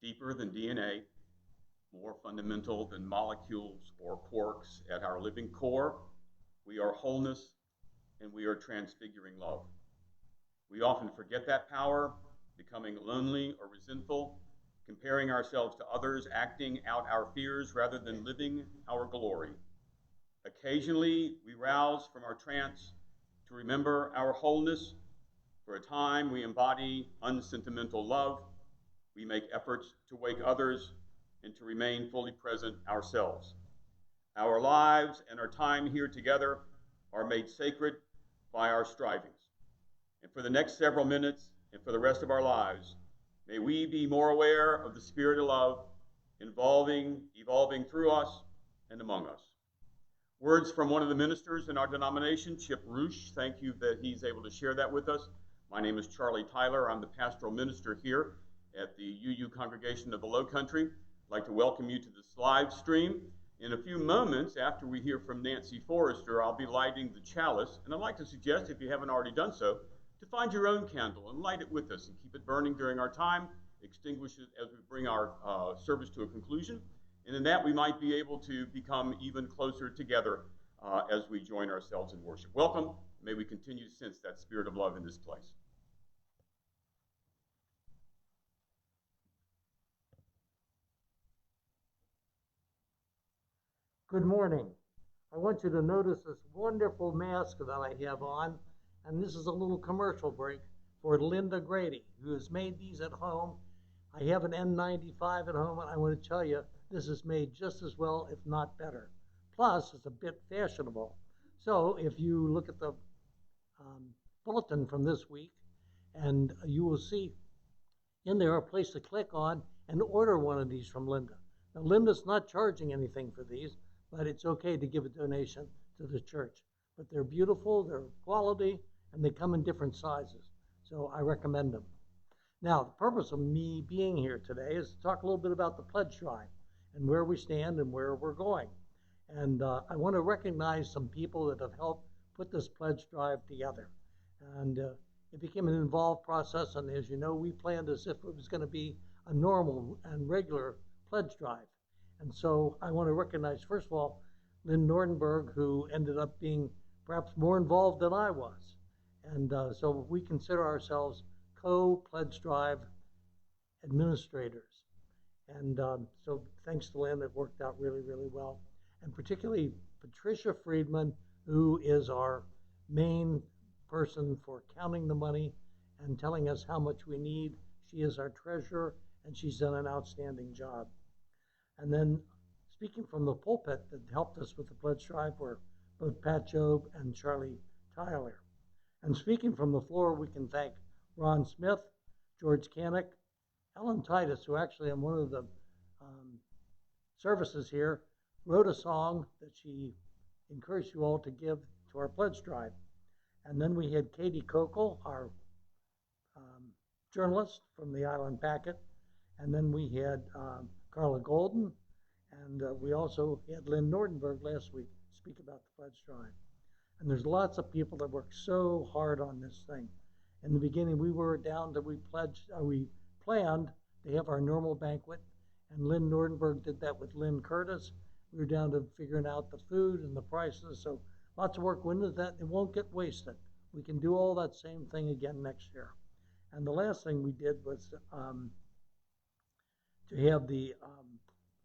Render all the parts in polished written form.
deeper than DNA, more fundamental than molecules or quarks. At our living core, we are wholeness and we are transfiguring love. We often forget that power, becoming lonely or resentful, comparing ourselves to others, acting out our fears rather than living our glory. Occasionally, we rouse from our trance to remember our wholeness. For a time, we embody unsentimental love. We make efforts to wake others and to remain fully present ourselves. Our lives and our time here together are made sacred by our strivings. And for the next several minutes and for the rest of our lives, may we be more aware of the spirit of love evolving through us and among us. Words from one of the ministers in our denomination, Chip Roosh. Thank you that he's able to share that with us. My name is Charlie Tyler. I'm the pastoral minister here at the UU Congregation of the Low Country. I'd like to welcome you to this live stream. In a few moments, after we hear from Nancy Forrester, I'll be lighting the chalice. And I'd like to suggest, if you haven't already done so, to find your own candle and light it with us and keep it burning during our time, extinguish it as we bring our service to a conclusion. And in that, we might be able to become even closer together as we join ourselves in worship. Welcome. May we continue to sense that spirit of love in this place. Good morning. I want you to notice this wonderful mask that I have on, and this is a little commercial break for Linda Grady, who has made these at home. I have an N95 at home, and I want to tell you, this is made just as well, if not better. Plus, it's a bit fashionable. So if you look at the bulletin from this week, and you will see in there a place to click on and order one of these from Linda. Now, Linda's not charging anything for these, but it's okay to give a donation to the church. But they're beautiful, they're quality, and they come in different sizes. So I recommend them. Now, the purpose of me being here today is to talk a little bit about the pledge drive and where we stand and where we're going. And I want to recognize some people that have helped put this pledge drive together. And it became an involved process, and as you know, we planned as if it was going to be a normal and regular pledge drive. And so I want to recognize, first of all, Lynn Nordenberg, who ended up being perhaps more involved than I was. And so we consider ourselves co-pledge drive administrators. And so thanks to Lynn, it worked out really, really well. And particularly Patricia Friedman, who is our main person for counting the money and telling us how much we need. She is our treasurer, and she's done an outstanding job. And then speaking from the pulpit that helped us with the pledge drive were both Pat Job and Charlie Tyler. And speaking from the floor, we can thank Ron Smith, George Canick, Ellen Titus, who actually on one of the services here wrote a song that she encouraged you all to give to our pledge drive. And then we had Katie Kokel, our journalist from the Island Packet. And then we had Carla Golden, and we also had Lynn Nordenberg last week speak about the pledge drive. And there's lots of people that work so hard on this thing. In the beginning, we were down to we planned to have our normal banquet, and Lynn Nordenberg did that with Lynn Curtis. We were down to figuring out the food and the prices, so lots of work went into that. It won't get wasted. We can do all that same thing again next year. And the last thing we did was to have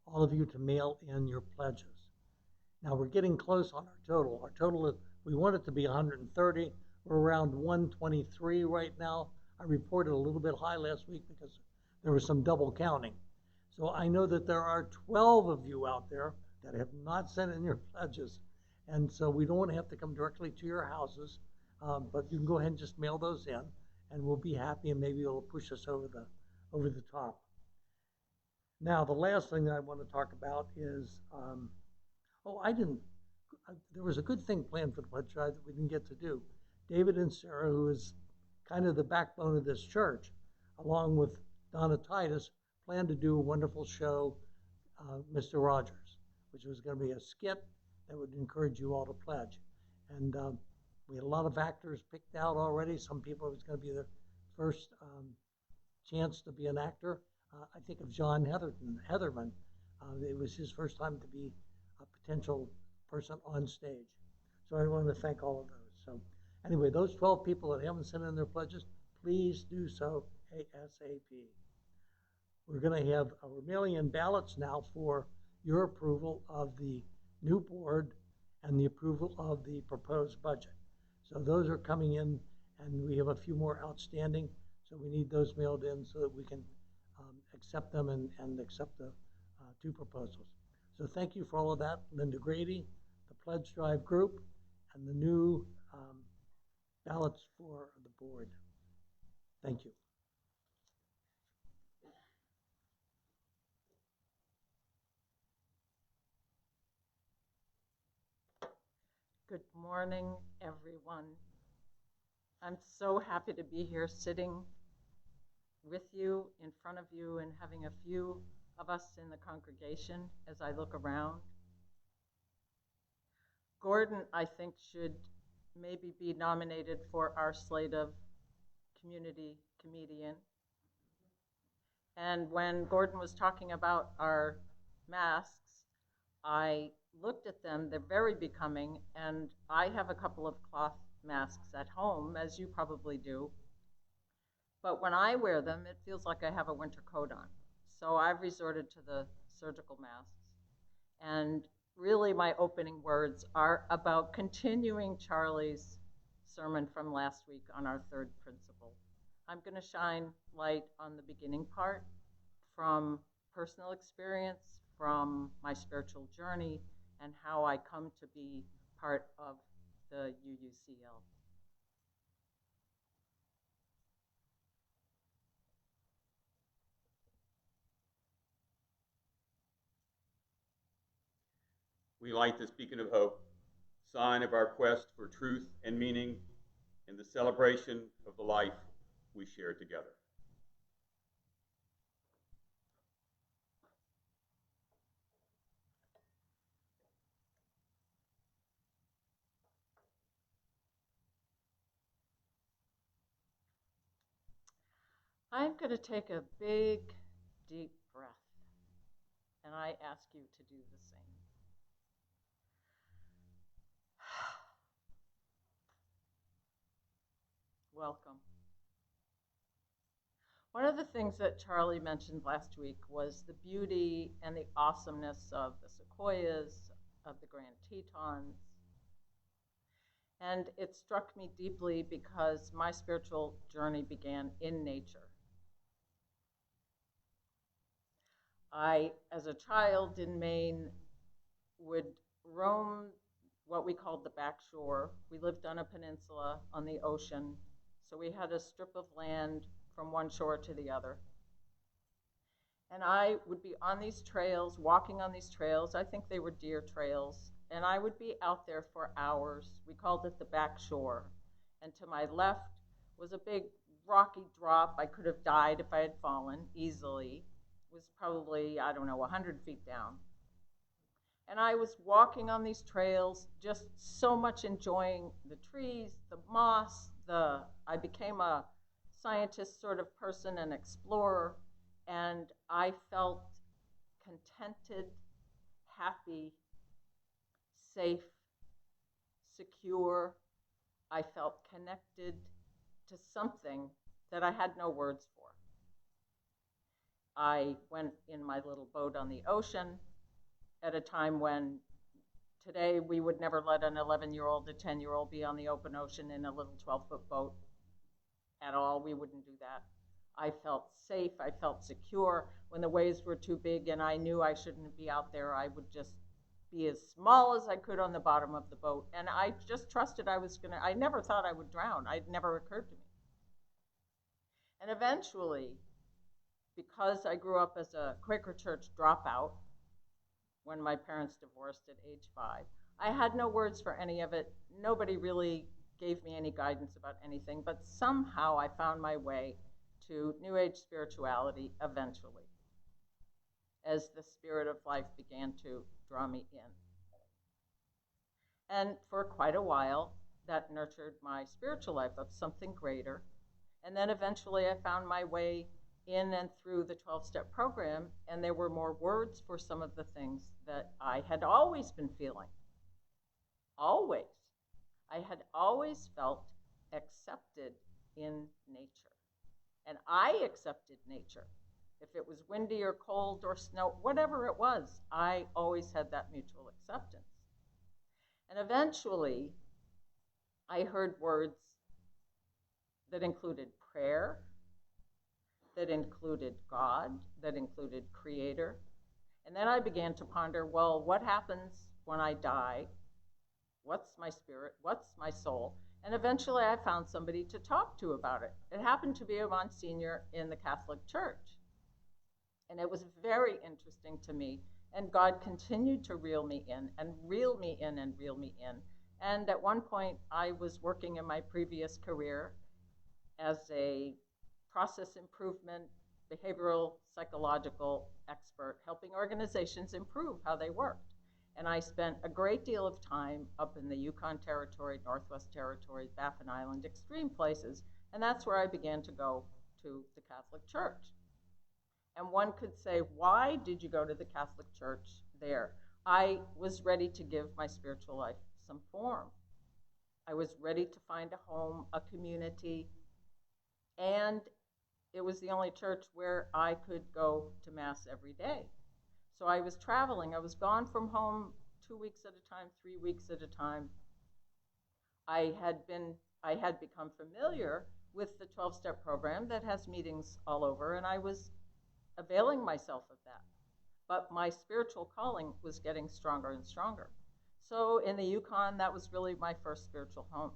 all of you to mail in your pledges. Now we're getting close on our total. Our total is, we want it to be 130. We're around 123 right now. I reported a little bit high last week because there was some double counting. So I know that there are 12 of you out there that have not sent in your pledges. And so we don't want to have to come directly to your houses, but you can go ahead and just mail those in, and we'll be happy, and maybe it'll push us over the top. Now, the last thing that I want to talk about is, there was a good thing planned for the pledge drive that we didn't get to do. David and Sarah, who is kind of the backbone of this church, along with Donna Titus, planned to do a wonderful show, Mr. Rogers, which was going to be a skit that would encourage you all to pledge. And we had a lot of actors picked out already. Some people, it was going to be their first chance to be an actor. I think of John Heatherman. It was his first time to be a potential person on stage. So I want to thank all of those. So anyway, those 12 people that haven't sent in their pledges, please do so ASAP. We're going to have we're mailing in ballots now for your approval of the new board and the approval of the proposed budget. So those are coming in, and we have a few more outstanding. So we need those mailed in so that we can accept them and accept the two proposals. So thank you for all of that, Linda Grady, the Pledge Drive group, and the new ballots for the board. Thank you. Good morning, everyone. I'm so happy to be here sitting with you, in front of you, and having a few of us in the congregation as I look around. Gordon, I think, should maybe be nominated for our slate of community comedian. And when Gordon was talking about our masks, I looked at them. They're very becoming, and I have a couple of cloth masks at home, as you probably do. But when I wear them, it feels like I have a winter coat on. So I've resorted to the surgical masks. And really, my opening words are about continuing Charlie's sermon from last week on our third principle. I'm going to shine light on the beginning part from personal experience, from my spiritual journey, and how I come to be part of the UUCL. We light this beacon of hope, sign of our quest for truth and meaning in the celebration of the life we share together. I'm going to take a big, deep breath, and I ask you to do the same. Welcome. One of the things that Charlie mentioned last week was the beauty and the awesomeness of the sequoias, of the Grand Tetons. And it struck me deeply because my spiritual journey began in nature. I, as a child in Maine, would roam what we called the back shore. We lived on a peninsula on the ocean, so we had a strip of land from one shore to the other. And I would be on these trails, walking on these trails. I think they were deer trails. And I would be out there for hours. We called it the back shore. And to my left was a big rocky drop. I could have died if I had fallen easily. It was probably, 100 feet down. And I was walking on these trails, just so much enjoying the trees, the moss, I became a scientist sort of person, an explorer, and I felt contented, happy, safe, secure. I felt connected to something that I had no words for. I went in my little boat on the ocean at a time when today we would never let an 11-year-old, a 10-year-old be on the open ocean in a little 12-foot boat at all. We wouldn't do that. I felt safe. I felt secure. When the waves were too big and I knew I shouldn't be out there, I would just be as small as I could on the bottom of the boat. And I just trusted I never thought I would drown. It never occurred to me. And eventually, because I grew up as a Quaker church dropout when my parents divorced at age 5, I had no words for any of it. Nobody really gave me any guidance about anything, but somehow I found my way to New Age spirituality eventually, as the spirit of life began to draw me in. And for quite a while, that nurtured my spiritual life of something greater. And then eventually I found my way in and through the 12-step program, and there were more words for some of the things that I had always been feeling. Always. I had always felt accepted in nature. And I accepted nature. If it was windy or cold or snow, whatever it was, I always had that mutual acceptance. And eventually, I heard words that included prayer, that included God, that included Creator. And then I began to ponder, well, what happens when I die? What's my spirit? What's my soul? And eventually I found somebody to talk to about it. It happened to be a Monsignor in the Catholic Church. And it was very interesting to me. And God continued to reel me in and reel me in and reel me in. And at one point, I was working in my previous career as a process improvement, behavioral psychological expert, helping organizations improve how they worked. And I spent a great deal of time up in the Yukon Territory, Northwest Territories, Baffin Island, extreme places. And that's where I began to go to the Catholic Church. And one could say, why did you go to the Catholic Church there? I was ready to give my spiritual life some form. I was ready to find a home, a community, and it was the only church where I could go to Mass every day. So I was traveling. I was gone from home 2 weeks at a time, 3 weeks at a time. I had become familiar with the 12-step program that has meetings all over, and I was availing myself of that. But my spiritual calling was getting stronger and stronger. So in the Yukon, that was really my first spiritual home.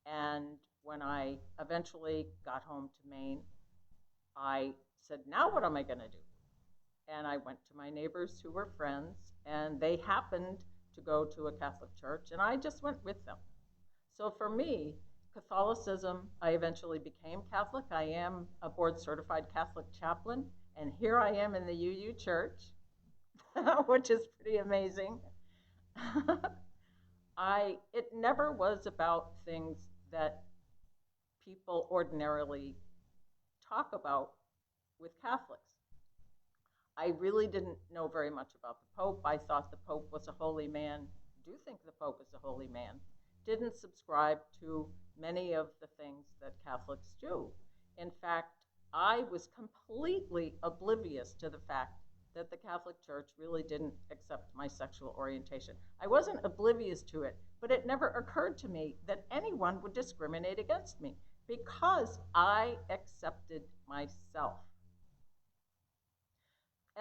And when I eventually got home to Maine, I said, now what am I going to do? And I went to my neighbors who were friends, and they happened to go to a Catholic church, and I just went with them. So for me, Catholicism, I eventually became Catholic. I am a board-certified Catholic chaplain, and here I am in the UU Church, which is pretty amazing. It never was about things that people ordinarily talk about with Catholics. I really didn't know very much about the Pope. I thought the Pope was a holy man. Do think the Pope is a holy man. Didn't subscribe to many of the things that Catholics do. In fact, I was completely oblivious to the fact that the Catholic Church really didn't accept my sexual orientation. I wasn't oblivious to it, but it never occurred to me that anyone would discriminate against me because I accepted myself.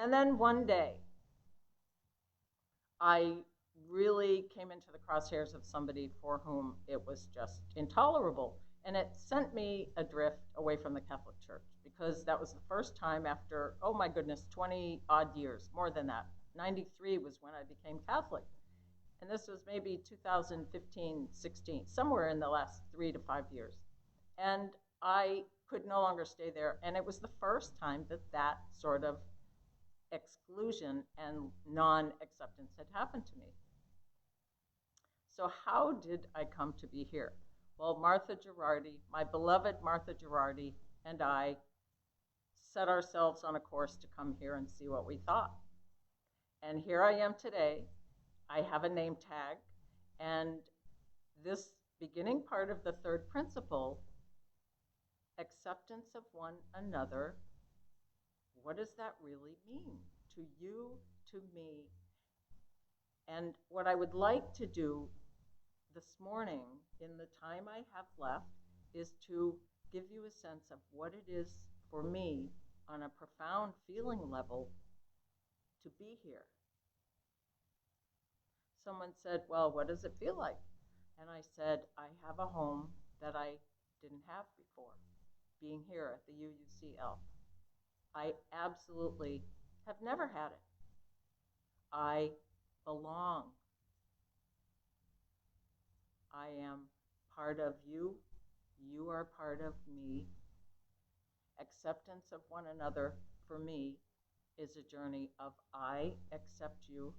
And then one day, I really came into the crosshairs of somebody for whom it was just intolerable. And it sent me adrift away from the Catholic Church because that was the first time after, oh my goodness, 20 odd years, more than that. 93 was when I became Catholic. And this was maybe 2015, 16, somewhere in the last 3 to 5 years. And I could no longer stay there. And it was the first time that that sort of exclusion and non-acceptance had happened to me. So how did I come to be here? Well, Martha Girardi, my beloved Martha Girardi, and I set ourselves on a course to come here and see what we thought. And here I am today. I have a name tag, and this beginning part of the third principle, acceptance of one another, what does that really mean to you, to me? And what I would like to do this morning, in the time I have left, is to give you a sense of what it is for me on a profound feeling level to be here. Someone said, well, what does it feel like? And I said, I have a home that I didn't have before, being here at the UUCL. I absolutely have never had it. I belong. I am part of you. You are part of me. Acceptance of one another, for me, is a journey of I accept you.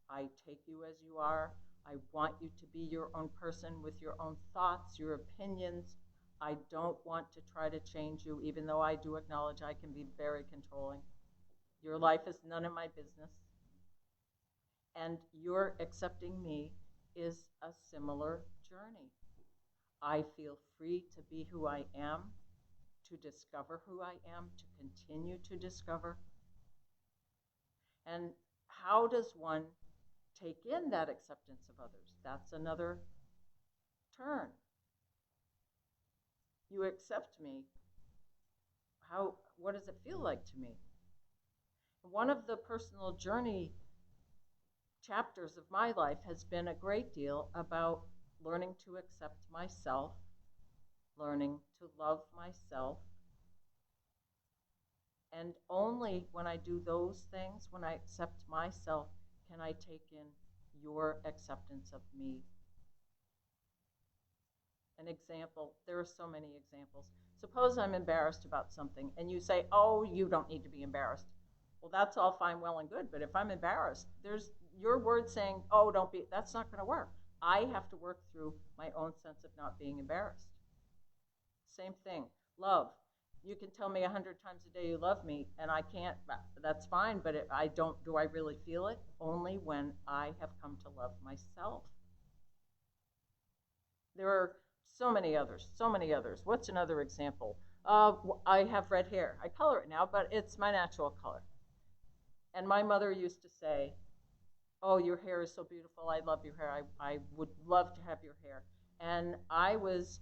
I take you as you are. I want you to be your own person with your own thoughts, your opinions. I don't want to try to change you, even though I do acknowledge I can be very controlling. Your life is none of my business. And your accepting me is a similar journey. I feel free to be who I am, to discover who I am, to continue to discover. And how does one take in that acceptance of others? That's another turn. You accept me. What does it feel like to me? One of the personal journey chapters of my life has been a great deal about learning to accept myself, learning to love myself. And only when I do those things, when I accept myself, can I take in your acceptance of me. An example, there are so many examples. Suppose I'm embarrassed about something and you say, oh, you don't need to be embarrassed. Well, that's all fine, well and good, but if I'm embarrassed, there's your word saying, oh, don't be, that's not going to work. I have to work through my own sense of not being embarrassed. Same thing, love. You can tell me 100 times a day you love me, and I can't, that's fine, but do I really feel it? Only when I have come to love myself. There are so many others, so many others. What's another example? I have red hair. I color it now, but it's my natural color. And my mother used to say, oh, your hair is so beautiful. I love your hair. I would love to have your hair. And I was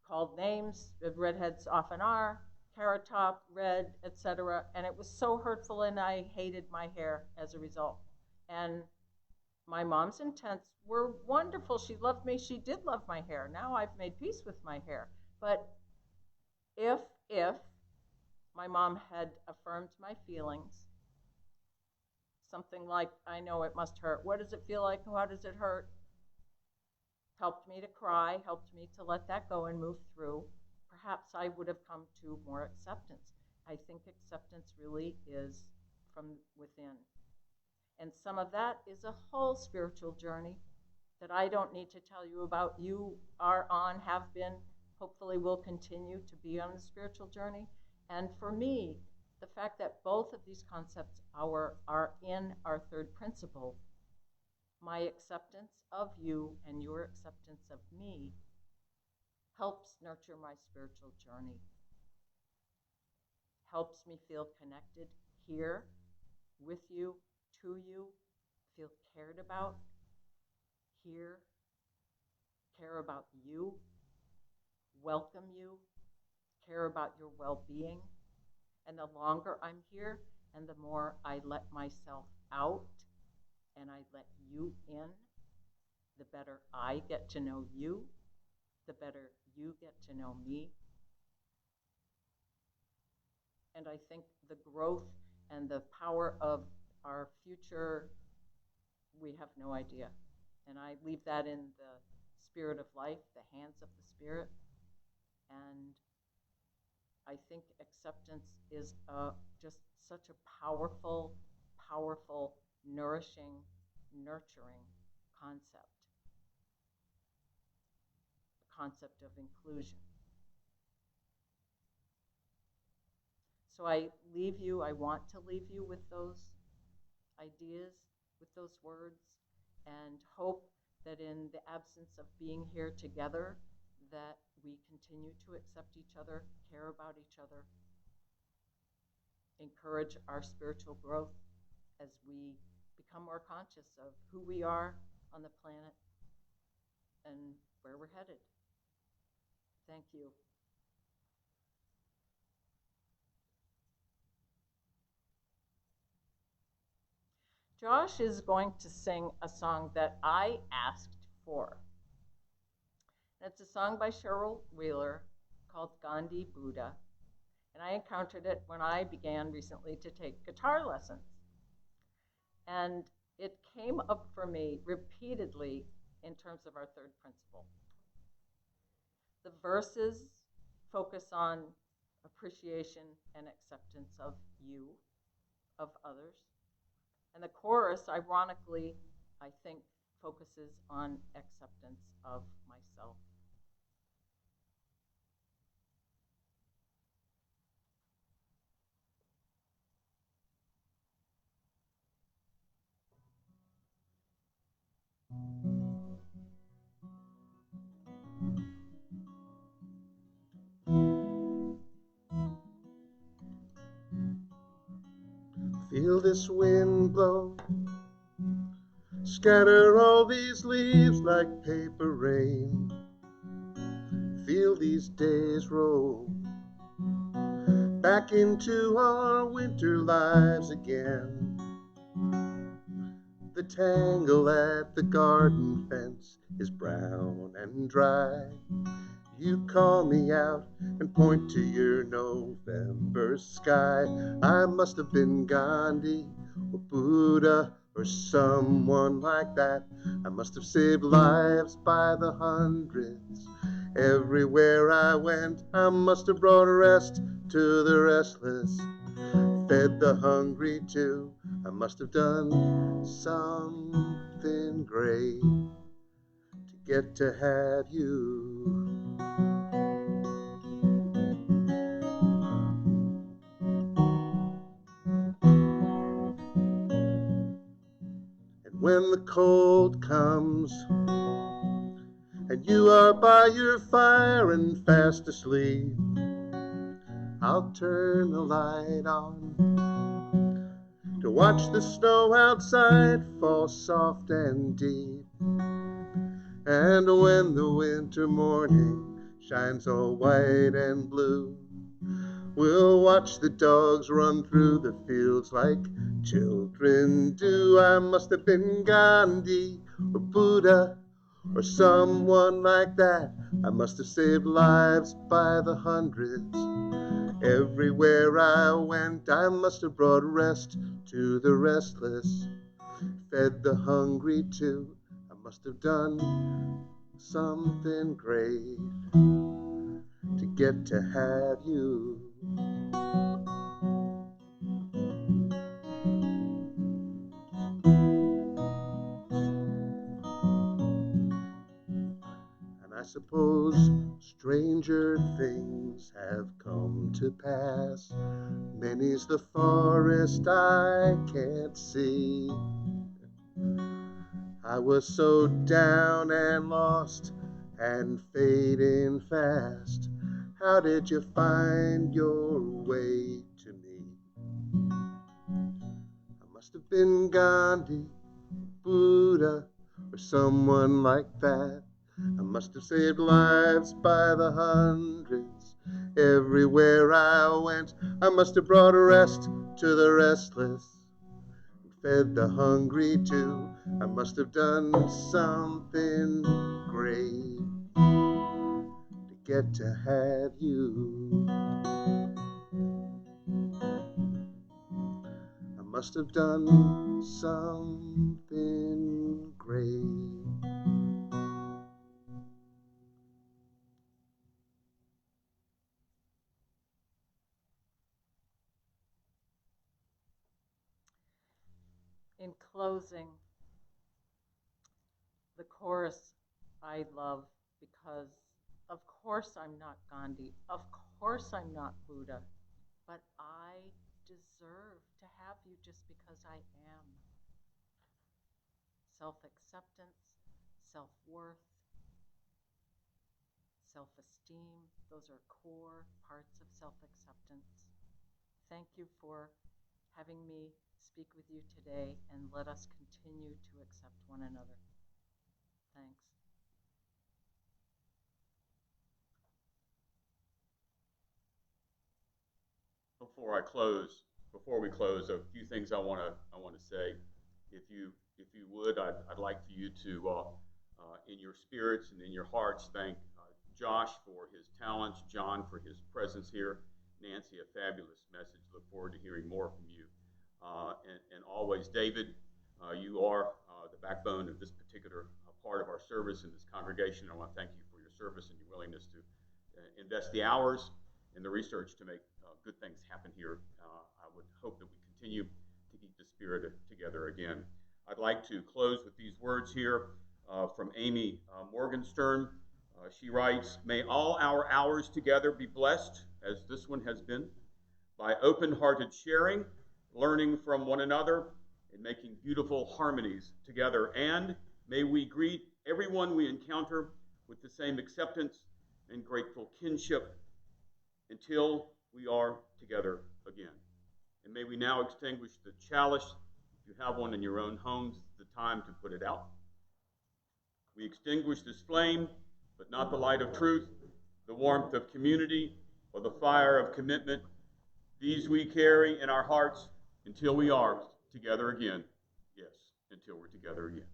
called names, redheads often are, carrot top, red, etc. And it was so hurtful, and I hated my hair as a result. And my mom's intents were wonderful. She loved me. She did love my hair. Now I've made peace with my hair. But if my mom had affirmed my feelings, something like, I know it must hurt. What does it feel like? How does it hurt? Helped me to cry, helped me to let that go and move through. Perhaps I would have come to more acceptance. I think acceptance really is from within. And some of that is a whole spiritual journey that I don't need to tell you about. You are on, have been, hopefully will continue to be on the spiritual journey. And for me, the fact that both of these concepts are in our third principle, my acceptance of you and your acceptance of me, helps nurture my spiritual journey, helps me feel connected here with you, to you, feel cared about, here, care about you, welcome you, care about your well-being. And the longer I'm here and the more I let myself out and I let you in, the better I get to know you, the better you get to know me. And I think the growth and the power of our future, we have no idea. And I leave that in the spirit of life, the hands of the Spirit. And I think acceptance is just such a powerful, powerful, nourishing, nurturing concept. The concept of inclusion. So I want to leave you with those ideas, with those words, and hope that in the absence of being here together, that we continue to accept each other, care about each other, encourage our spiritual growth as we become more conscious of who we are on the planet and where we're headed. Thank you. Josh is going to sing a song that I asked for. It's a song by Cheryl Wheeler called Gandhi Buddha. And I encountered it when I began recently to take guitar lessons. And it came up for me repeatedly in terms of our third principle. The verses focus on appreciation and acceptance of you, of others. And the chorus, ironically, I think, focuses on acceptance of myself. this wind blow. Scatter all these leaves like paper rain. Feel these days roll back into our winter lives again. The tangle at the garden fence is brown and dry. You call me out and point to your November sky. I must have been Gandhi or Buddha or someone like that. I must have saved lives by the hundreds. Everywhere I went, I must have brought rest to the restless, fed the hungry too. I must have done something great to get to have you. And when the cold comes and you are by your fire and fast asleep, I'll turn the light on to watch the snow outside fall soft and deep. And when the winter morning shines all white and blue, we'll watch the dogs run through the fields like children do. I must have been Gandhi or Buddha or someone like that. I must have saved lives by the hundreds. Everywhere I went, I must have brought rest to the restless, fed the hungry too. I must have done something great to get to have you. And I suppose stranger things have come to pass. Many's the forest I can't see. I was so down and lost and fading fast. How did you find your way to me? I must have been Gandhi, Buddha, or someone like that. I must have saved lives by the hundreds. Everywhere I went, I must have brought rest to the restless, fed the hungry too. I must have done something great to get to have you. I must have done something great. In closing, the chorus I love because, of course, I'm not Gandhi. Of course, I'm not Buddha. But I deserve to have you just because I am. Self-acceptance, self-worth, self-esteem, those are core parts of self-acceptance. Thank you for having me speak with you today, and let us continue to accept one another. Thanks. Before we close, a few things I want to say. If you would, I'd like for you to, in your spirits and in your hearts, thank Josh for his talents, John for his presence here, Nancy, a fabulous message. Look forward to hearing more from you. And always, David, you are the backbone of this particular part of our service in this congregation. I want to thank you for your service and your willingness to invest the hours and the research to make good things happen here. I would hope that we continue to keep the spirit together again. I'd like to close with these words here from Amy Morgenstern. She writes, "May all our hours together be blessed, as this one has been, by open-hearted sharing, learning from one another, and making beautiful harmonies together. And may we greet everyone we encounter with the same acceptance and grateful kinship until we are together again." And may we now extinguish the chalice. If you have one in your own homes, it's the time to put it out. We extinguish this flame, but not the light of truth, the warmth of community, or the fire of commitment. These we carry in our hearts until we are together again. Yes, until we're together again.